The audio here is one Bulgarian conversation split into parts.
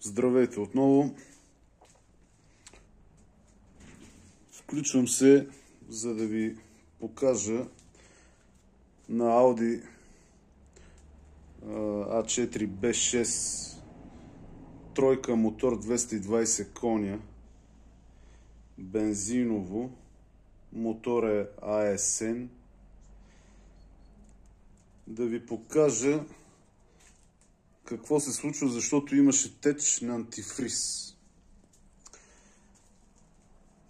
Здравейте отново. Включвам се, за да ви покажа на Audi A4 B6 тройка мотор 220 коня, бензиново, мотор е ASN. Да ви покажа какво се случва, защото имаше теч на антифриз.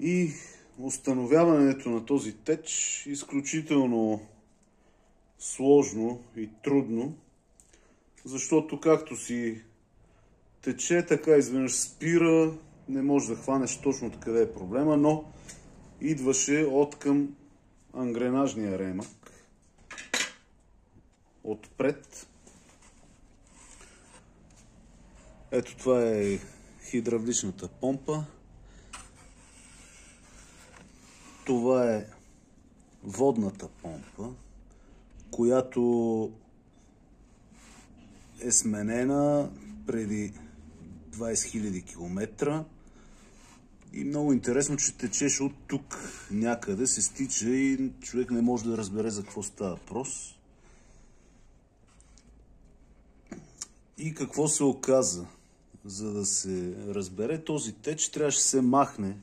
И установяването на този теч е изключително сложно и трудно, защото както си тече, така изведнъж спира, не можеш да хванеш точно откъде е проблема, но идваше от към ангренажния ремък, отпред. Ето това е хидравличната помпа. Това е водната помпа, която е сменена преди 20 000 км. И много интересно, че течеше от тук някъде, се стича и човек не може да разбере за какво става въпрос. И какво се оказа? За да се разбере този теч, трябваше да се махне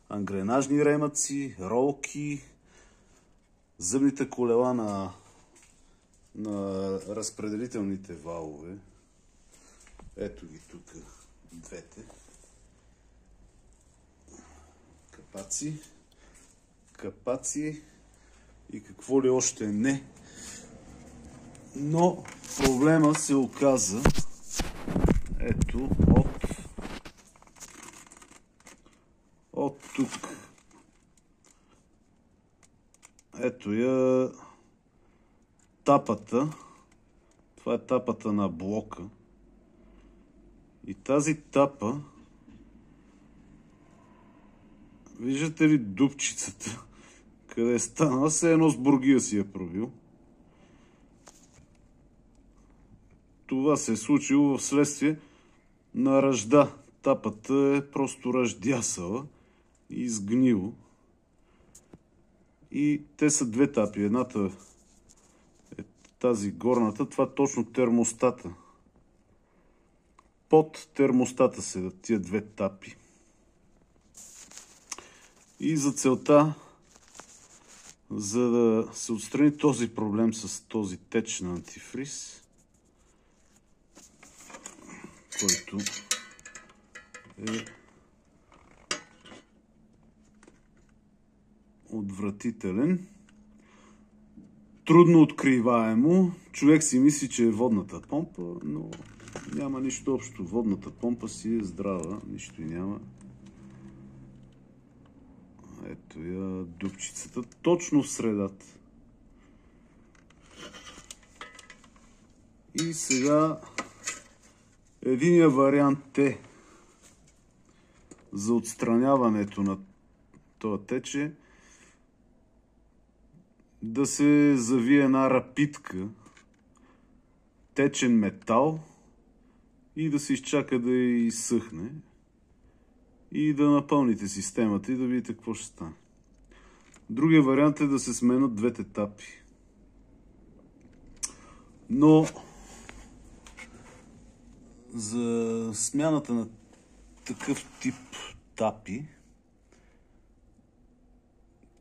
ангренажни ремъци, ролки, зъбните колела на разпределителните валове. Ето ги тук двете. Капаци и какво ли още не. Но проблема се оказа ето от тук. Ето я тапата. Това е тапата на блока. И тази тапа, виждате ли дупчицата? Къде е станала? Все едно с бургия си е пробил. Това се е случило вследствие на ръжда. Тапата е просто ръждясала и изгнило. И те са две тапи. Едната е тази горната. Това точно термостата. Под термостата са тия две тапи. И за целта, за да се отстрани този проблем с този теч на антифриз, който е отвратителен, трудно откриваемо. Човек си мисли, че е водната помпа, но няма нищо общо. Водната помпа си е здрава, нищо и няма. Ето я дупчицата, точно в средата. И сега единия вариант е за отстраняването на този тече да се завие една рапитка течен метал и да се изчака да изсъхне и да напълните системата и да видите какво ще стане. Другия вариант е да се сменят двете тапи. Но за смяната на такъв тип тапи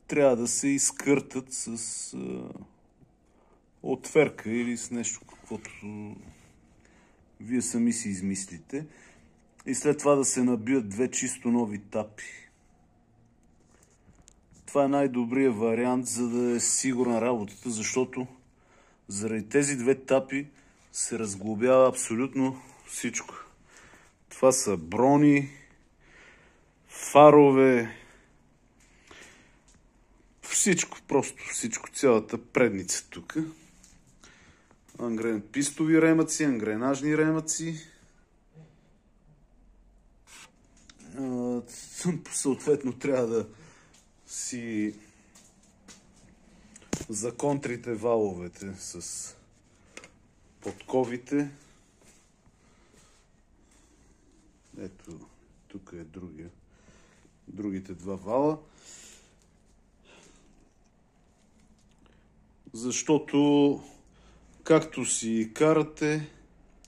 трябва да се изкъртат с отверка или с нещо, каквото вие сами си измислите. И след това да се набият две чисто нови тапи. Това е най-добрият вариант, за да е сигурна работата, защото заради тези две тапи се разглобява абсолютно всичко. Това са брони, фарове, всичко, просто всичко, цялата предница тук. Пистови ремъци, ангренажни ремъци. Съответно трябва да си законтрите валовете с подковите. Ето, тук е другите два вала. Защото както си карате,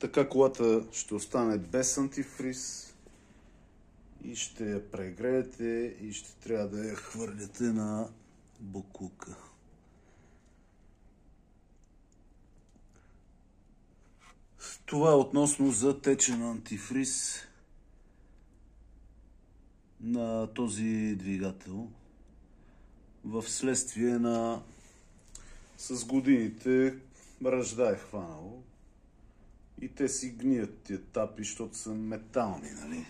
така колата ще остане без антифриз и ще я прегреете и ще трябва да я хвърляте на боклука. Това е относно за течен антифриз на този двигател вследствие на с годините ръжда е хванало и те си гният тия тапи, защото са метални, нали?